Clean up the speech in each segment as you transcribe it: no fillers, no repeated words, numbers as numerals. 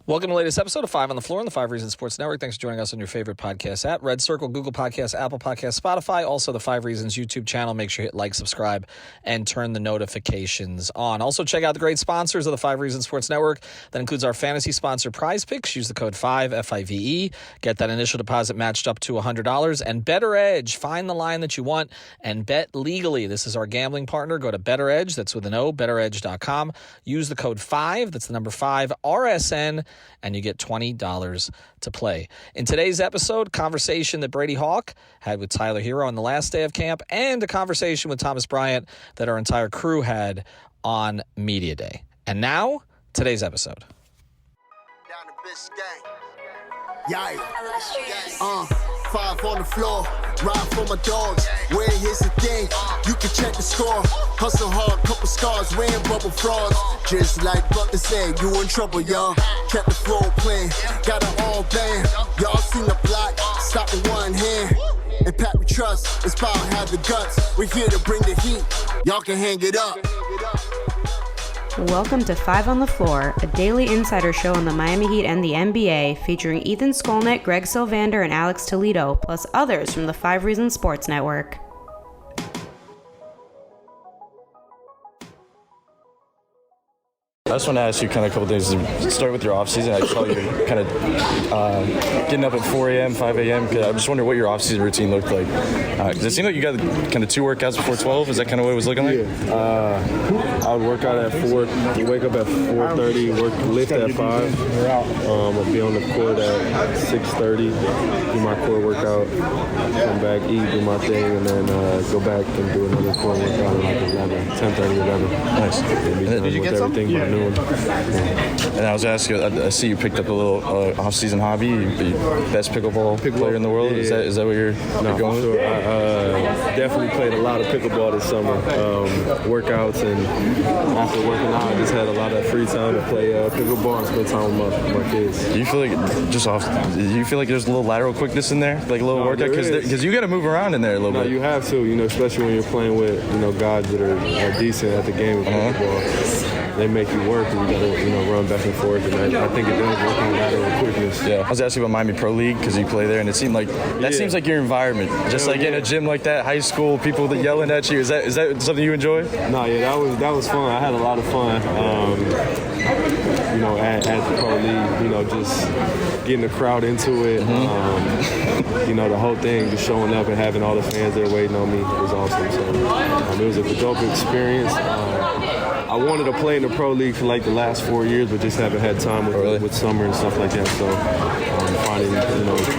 Welcome to the latest episode of 5 on the Floor on the 5 Reasons Sports Network. Thanks for joining us on your favorite podcast app, Red Circle, Google Podcasts, Apple Podcasts, Spotify, also the 5 Reasons YouTube channel. Make sure you hit like, subscribe, and turn the notifications on. Also, check out the great sponsors of the 5 Reasons Sports Network. That includes our fantasy sponsor, Prize Picks. Use the code 5, F-I-V-E. Get that initial deposit matched up to $100. And Better Edge. Find the line that you want and bet legally. This is our gambling partner. Go to Better Edge. That's with an O, betteredge.com. Use the code 5. That's the number 5, RSN. And you get $20 to play. In today's episode, conversation that Brady Hawk had with Tyler Herro on the last day of camp, and a conversation with Thomas Bryant that our entire crew had on Media Day. And now, today's episode. Down the Biscayne. Yikes. 5 on the floor, ride for my dogs. Where here's the thing, you can check the score. Hustle hard, couple scars, wearing bubble frauds. Just like Butler said, you in trouble, y'all. Kept the floor playing, got it all banned. Y'all seen the block, stop with one hand. And Pat we trust, it's power, have the guts. We're here to bring the heat, y'all can hang it up. Welcome to 5 on the Floor, a daily insider show on the Miami Heat and the NBA, featuring Ethan Skolnick, Greg Sylvander, and Alex Toledo, plus others from the 5 Reasons Sports Network. I just want to ask you kind of a couple things. Start with your off-season. I saw you kind of getting up at 4 a.m., 5 a.m. I just wonder what your off-season routine looked like. Because it seemed like you got kind of 2 workouts before 12. Is that kind of what it was looking like? Yeah. I would work out at 4. Wake up at 4:30. Lift at 5. I'll be on the court at 6:30. Do my core workout. Come back, eat, do my thing, and then go back and do another core workout at like 11, 10:30, 11. Nice. Did you get something? Yeah. And I was asking, I see you picked up a little off-season hobby. Best pickleball player in the world. Yeah. Is that what you're going with? I definitely played a lot of pickleball this summer. Workouts, and after working out, I just had a lot of free time to play pickleball and spend time with my kids. Do you feel like there's a little lateral quickness in there, like a little workout? Because you got to move around in there a little bit. You have to, especially when you're playing with guys that are decent at the game of pickleball. They make you work, and you gotta, run back and forth. And I think it does work on lateral quickness. Yeah, I was asking about Miami Pro League because you play there, and it seemed like seems like your environment. Just like in a gym like that, high school, people that yelling at you. Is that something you enjoy? No, yeah, that was fun. I had a lot of fun. At the Pro League, just getting the crowd into it. The whole thing, just showing up and having all the fans there waiting on me was awesome. So it was a dope experience. I wanted to play in the Pro League for like the last 4 years, but just haven't had time with summer and stuff like that. So finding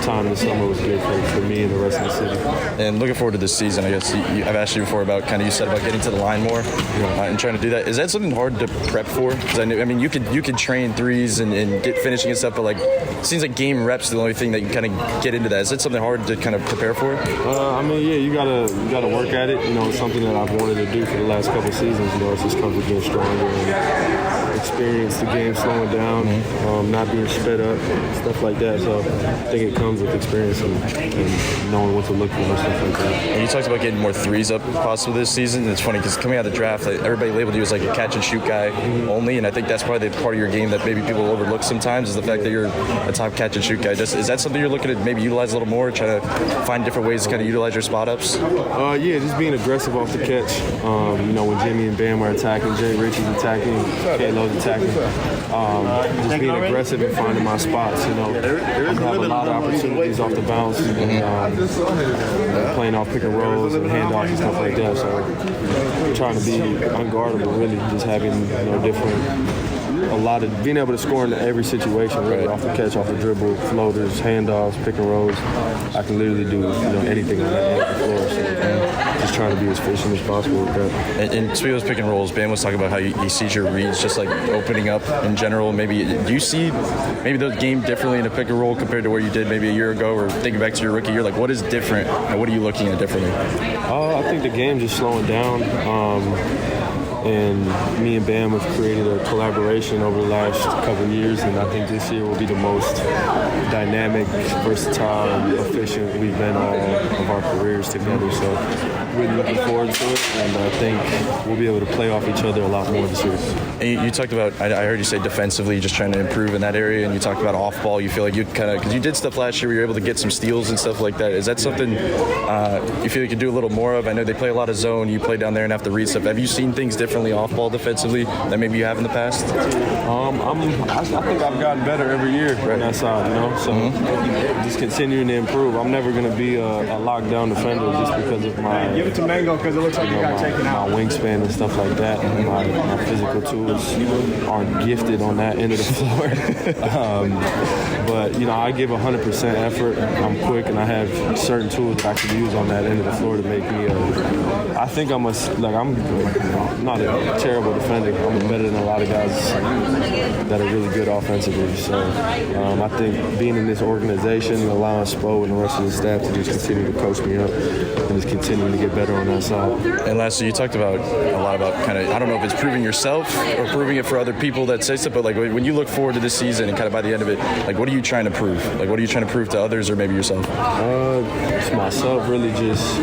time in the summer was good for me and the rest of the city. And looking forward to this season, I guess I've asked you before about you said about getting to the line more and trying to do that. Is that something hard to prep for? Because you could train threes and get finishing and stuff, but it seems like game reps the only thing that you kind of get into that. Is it something hard to kind of prepare for? You gotta work at it. It's something that I've wanted to do for the last couple of seasons. It just comes with getting stronger and experience the game slowing down, not being sped up, stuff like that. So I think it comes with experience and knowing what to look for and stuff like that. And you talked about getting more threes up possible this season. And it's funny because coming out of the draft, everybody labeled you as like a catch and shoot guy only, and I think that's probably the part of your game that maybe people overlook sometimes is the fact that you're a top catch and shoot guy. Is that something you're looking to maybe utilize a little more, try to find different ways to kind of utilize your spot ups? Just being aggressive off the catch. When Jimmy and Bam are attacking, Jay Ritchie's attacking, K-Lo's attacking. Just being aggressive and finding my spots. I have a lot of opportunities off the bounce, and playing off pick and rolls and handoffs and stuff like that. So trying to be unguardable, really, just having a lot of being able to score in every situation, really, off the catch, off the dribble, floaters, handoffs, pick and rolls. I can literally do anything on that end of the floor. So just trying to be as efficient as possible with that. And speaking of those pick and rolls, Bam was talking about how he sees your reads just like opening up in general. Maybe do you see the game differently in a pick and roll compared to where you did maybe a year ago, or thinking back to your rookie year? Like, what is different, and what are you looking at differently? I think the game just slowing down. And me and Bam have created a collaboration over the last couple of years, and I think this year will be the most dynamic, versatile, and efficient we've been all of our careers together. So really looking forward to it, and I think we'll be able to play off each other a lot more this year. And you talked about, I heard you say defensively, just trying to improve in that area, and you talked about off ball. You feel like you kind of, because you did stuff last year where you were able to get some steals and stuff like that. Is that something you feel you could do a little more of? I know they play a lot of zone. You play down there and have to read stuff. Have you seen things differently off ball defensively that maybe you have in the past? I think I've gotten better every year on that side, so just continuing to improve. I'm never going to be a lockdown defender just because of my give it to Mango because it looks like you got taken out. My wingspan and stuff like that. My physical tools aren't gifted on that end of the floor. But I give 100% effort. I'm quick and I have certain tools that I can use on that end of the floor to make me. I think I'm not a terrible defender. I'm better than a lot of guys that are really good offensively. So I think being in this organization, allowing Spo and the rest of the staff to just continue to coach me up and just continuing to get better on that side. And lastly, you talked about a lot about kind of, I don't know if it's proving yourself or proving it for other people that say stuff, but like when you look forward to this season and kind of by the end of it, like what are you trying to prove? Like what are you trying to prove to others or maybe yourself? It's myself, really just,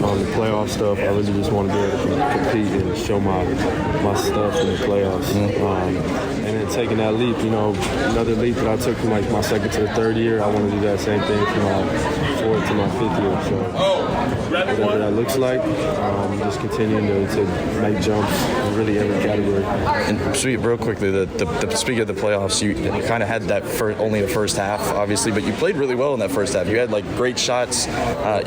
on the playoff stuff, I really just want to be able to compete and show my stuff in the playoffs. And then taking that leap, another leap that I took from like my second to the third year, I want to do that same thing from my fourth to my fifth year. So whatever that looks like, just continuing to make jumps in really every category. And sweet, real quickly, speaking of the playoffs, you kind of had that only the first half, obviously, but you played really well in that first half. You had like great shots.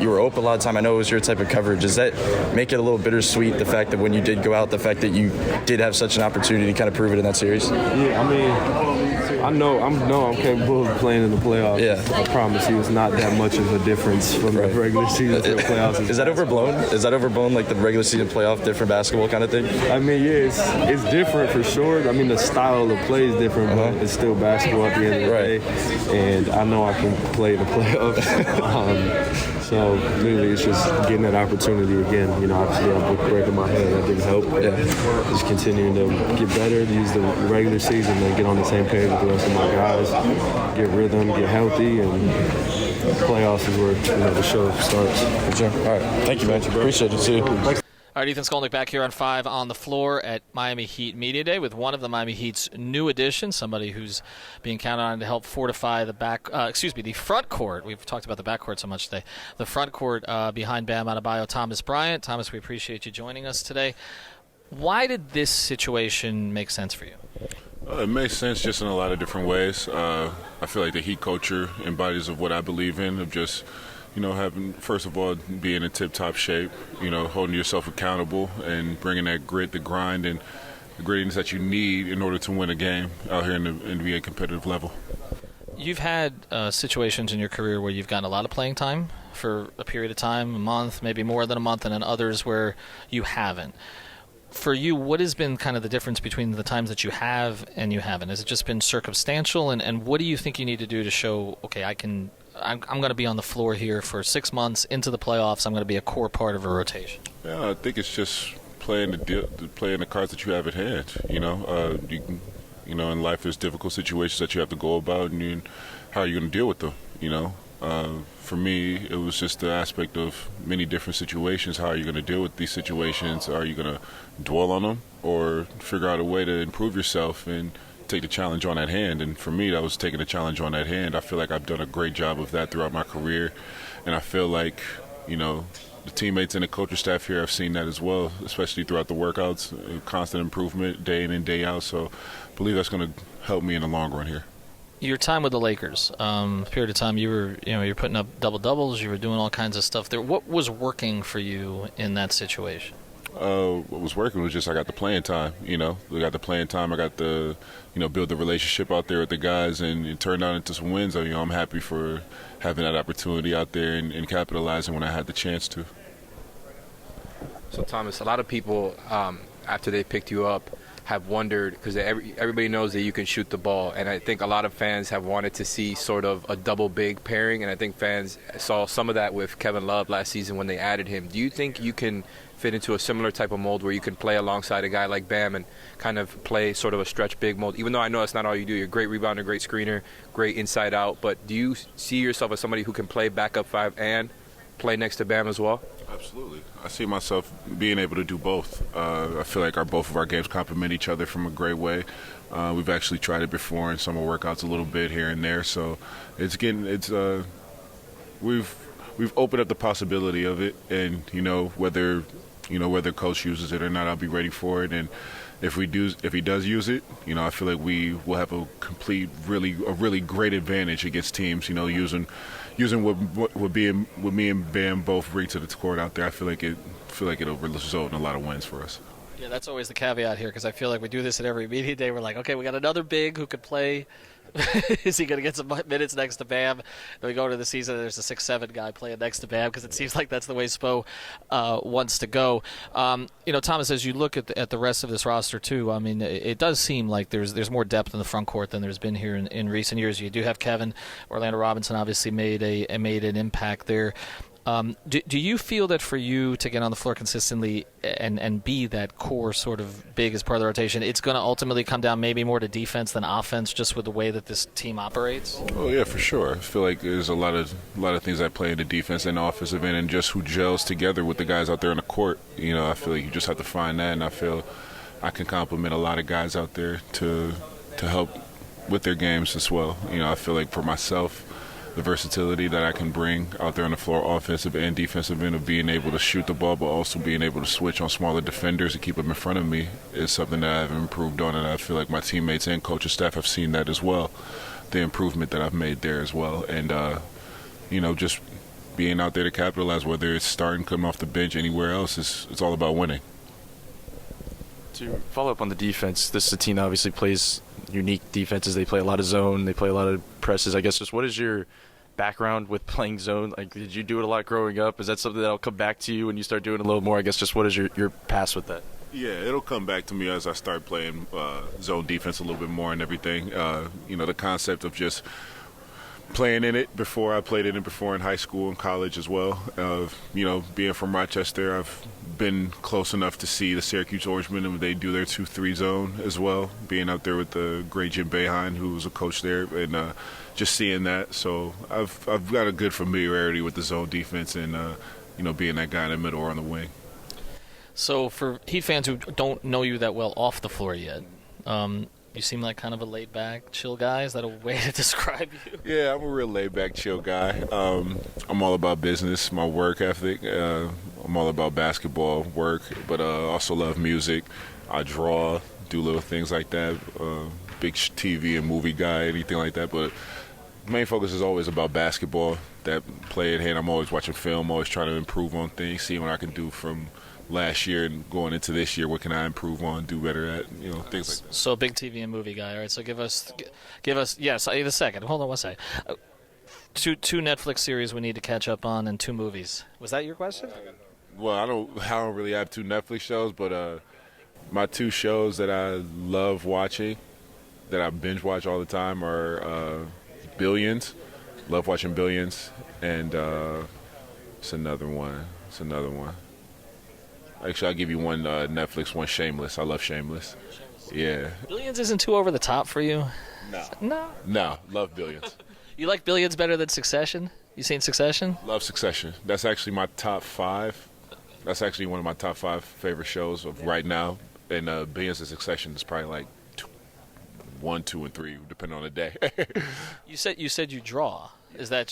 You were open a lot of time. I know it was your type of coverage. Does that make it a little bittersweet, the fact that when you did go out, the fact that you did have such an opportunity to kind of prove it in that series? Yeah, I mean, I know I'm capable of playing in the playoffs. Yeah. I promise you, it's not that much of a difference from the regular season to the playoffs. Is that overblown? Is that overblown, like the regular season playoff, different basketball kind of thing? I mean, yeah, it's different for sure. I mean, the style of play is different, but it's still basketball at the end of the day. And I know I can play in the playoffs. So really, it's just getting that opportunity again. Obviously, I'm breaking my head. That didn't help. Yeah. Just continuing to get better, use the regular season, and get on the same page with the rest of my guys, get rhythm, get healthy, and playoffs is where the show starts. Sure. All right. Thank you, man. Appreciate it. See you. All right, Ethan Skolnick back here on 5 on the floor at Miami Heat Media Day with one of the Miami Heat's new additions, somebody who's being counted on to help fortify the front court. We've talked about the back court so much today. The front court behind Bam Adebayo, Thomas Bryant. Thomas, we appreciate you joining us today. Why did this situation make sense for you? It makes sense just in a lot of different ways. I feel like the Heat culture embodies of what I believe in, of just having, first of all, being in tip-top shape, holding yourself accountable and bringing that grit, the grind, and the grittiness that you need in order to win a game out here in the NBA competitive level. You've had situations in your career where you've gotten a lot of playing time for a period of time, a month, maybe more than a month, and then others where you haven't. For you, what has been kind of the difference between the times that you have and you haven't? Has it just been circumstantial, and what do you think you need to do to show, okay, I'm going to be on the floor here for 6 months into the playoffs. I'm going to be a core part of a rotation. Yeah, I think it's just playing the cards that you have at hand. In life there's difficult situations that you have to go about, and how are you going to deal with them? For me, it was just the aspect of many different situations. How are you going to deal with these situations? Are you going to dwell on them or figure out a way to improve yourself and take the challenge on at hand? And for me, that was taking the challenge on at hand. I feel like I've done a great job of that throughout my career, and I feel like the teammates and the coaching staff here have seen that as well, especially throughout the workouts, constant improvement day in and day out. So I believe that's going to help me in the long run here. Your time with the Lakers, period of time you were you're putting up double doubles, you were doing all kinds of stuff there. What was working for you in that situation? What was working was just I got the playing time. We got the playing time. I got the build the relationship out there with the guys, and it turned out into some wins. I'm happy for having that opportunity out there and capitalizing when I had the chance to. So Thomas, a lot of people after they picked you up have wondered, because everybody knows that you can shoot the ball, and I think a lot of fans have wanted to see sort of a double big pairing, and I think fans saw some of that with Kevin Love last season when they added him. Do you think you can fit into a similar type of mold where you can play alongside a guy like Bam and kind of play sort of a stretch big mold? Even though I know that's not all you do. You're a great rebounder, great screener, great inside out, but do you see yourself as somebody who can play backup 5 and play next to Bam as well? Absolutely. I see myself being able to do both. I feel like both of our games complement each other from a great way. We've actually tried it before in summer workouts a little bit here and there, so we've opened up the possibility of it, and whether coach uses it or not, I'll be ready for it. And if he does use it, I feel like we will have a really great advantage against teams. Using what me and Bam both bring to the court out there. I feel like it'll result in a lot of wins for us. Yeah, that's always the caveat here, because I feel like we do this at every media day. We're like, okay, we got another big who could play. Is he going to get some minutes next to Bam? Then we go to the season, and there's a 6'7" guy playing next to Bam, because it seems like that's the way Spo wants to go. Thomas, as you look at the rest of this roster too, I mean, it does seem like there's more depth in the front court than there's been here in recent years. You do have Kevin. Orlando Robinson obviously made an impact there. Do you feel that for you to get on the floor consistently and be that core sort of big as part of the rotation, it's going to ultimately come down maybe more to defense than offense, just with the way that this team operates? Oh yeah, for sure. I feel like there's a lot of things that play into defense and offensive end, and just who gels together with the guys out there on the court. I feel like you just have to find that, and I feel I can compliment a lot of guys out there to help with their games as well. I feel like for myself, the versatility that I can bring out there on the floor, offensive and defensive end, of being able to shoot the ball, but also being able to switch on smaller defenders and keep them in front of me, is something that I've improved on, and I feel like my teammates and coaching staff have seen that as well, the improvement that I've made there as well. And, just being out there to capitalize, whether it's starting, coming off the bench, anywhere else, it's all about winning. To follow up on the defense, this is a team that obviously plays unique defenses. They play a lot of zone. They play a lot of presses. I guess just what is your background with playing zone? Like, did you do it a lot growing up? Is that something that'll come back to you when you start doing it a little more? I guess just what is your past with that? Yeah, it'll come back to me as I start playing zone defense a little bit more and everything. The concept of just playing in it before. I played in it before in high school and college as well. Being from Rochester, I've been close enough to see the Syracuse Orangemen, and they do their 2-3 zone as well. Being out there with the great Jim Boeheim, who was a coach there, and just seeing that. So I've got a good familiarity with the zone defense, and being that guy in the middle or on the wing. So for Heat fans who don't know you that well off the floor yet, you seem like kind of a laid-back, chill guy. Is that a way to describe you? Yeah, I'm a real laid-back, chill guy. I'm all about business, my work ethic. I'm all about basketball, work, but also love music. I draw, do little things like that. Big TV and movie guy, anything like that. But main focus is always about basketball, that play at hand. I'm always watching film, always trying to improve on things, seeing what I can do from last year and going into this year. What can I improve on, do better at, things like that. So big TV and movie guy. All right, so give us. Yes, a second. Hold on one second. Two Netflix series we need to catch up on, and 2 movies. Was that your question? Well, I don't really have 2 Netflix shows, but my 2 shows that I love watching, that I binge watch all the time, are Billions. Love watching Billions, and it's another one. Actually, I'll give you one Netflix, one Shameless. I love Shameless. Yeah. Billions isn't too over the top for you? No, love Billions. You like Billions better than Succession? You seen Succession? Love Succession. That's actually my top 5. That's actually one of my top 5 favorite shows of right now. And Billions and Succession is probably like 1, 2, and 3, depending on the day. You said you draw. Is that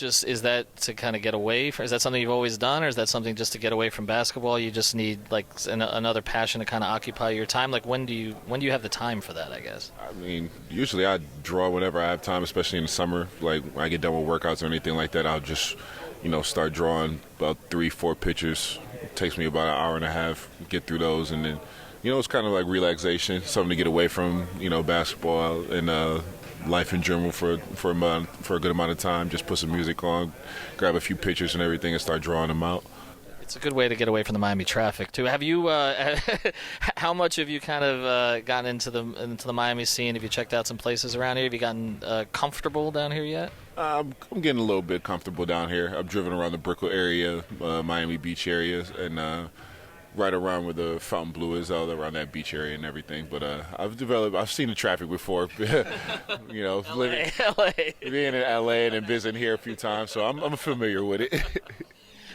to kind of get away from? Is that something you've always done, or is that something just to get away from basketball? You just need like another passion to kind of occupy your time. Like when do you have the time for that? I guess. I mean, usually I draw whenever I have time, especially in the summer. Like when I get done with workouts or anything like that, I'll just start drawing about 3-4 pictures. It takes me about an hour and a half to get through those, and then it's kind of like relaxation, something to get away from basketball and life in general for a good amount of time. Just put some music on, grab a few pictures and everything, and start drawing them out. It's a good way to get away from the Miami traffic too. Have you? How much have you kind of gotten into the Miami scene? Have you checked out some places around here? Have you gotten comfortable down here yet? I'm getting a little bit comfortable down here. I've driven around the Brickell area, Miami Beach area, and right around where the Fountain Blue is, all around that beach area and everything. But I've seen the traffic before. LA. Being in LA and then visiting here a few times, so I'm familiar with it.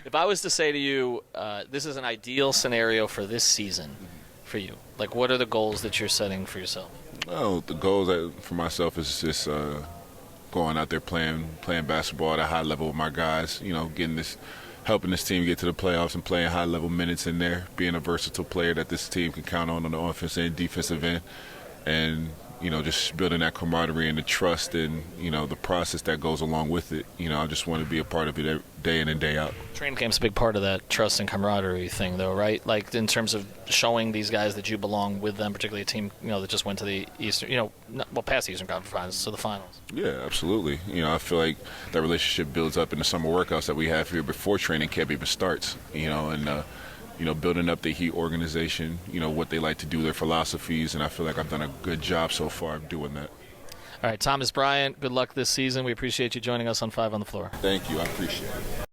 If I was to say to you, this is an ideal scenario for this season for you, like what are the goals that you're setting for yourself? Well, the goals for myself is just going out there playing basketball at a high level with my guys. Helping this team get to the playoffs and playing high level minutes in there. Being a versatile player that this team can count on the offensive and defensive end, and just building that camaraderie and the trust and the process that goes along with it. I just want to be a part of it day in and day out. Training camp's a big part of that trust and camaraderie thing, though, right? Like in terms of showing these guys that you belong with them, particularly a team that just went to the Eastern, past the Eastern Conference Finals to the finals. Yeah, absolutely. I feel like that relationship builds up in the summer workouts that we have here before training camp even starts. Building up the Heat organization, what they like to do, their philosophies, and I feel like I've done a good job so far of doing that. All right, Thomas Bryant, good luck this season. We appreciate you joining us on 5 on the Floor. Thank you. I appreciate it.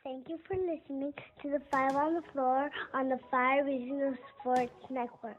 Thank you for listening to the 5 on the Floor on the 5 Regional Sports Network.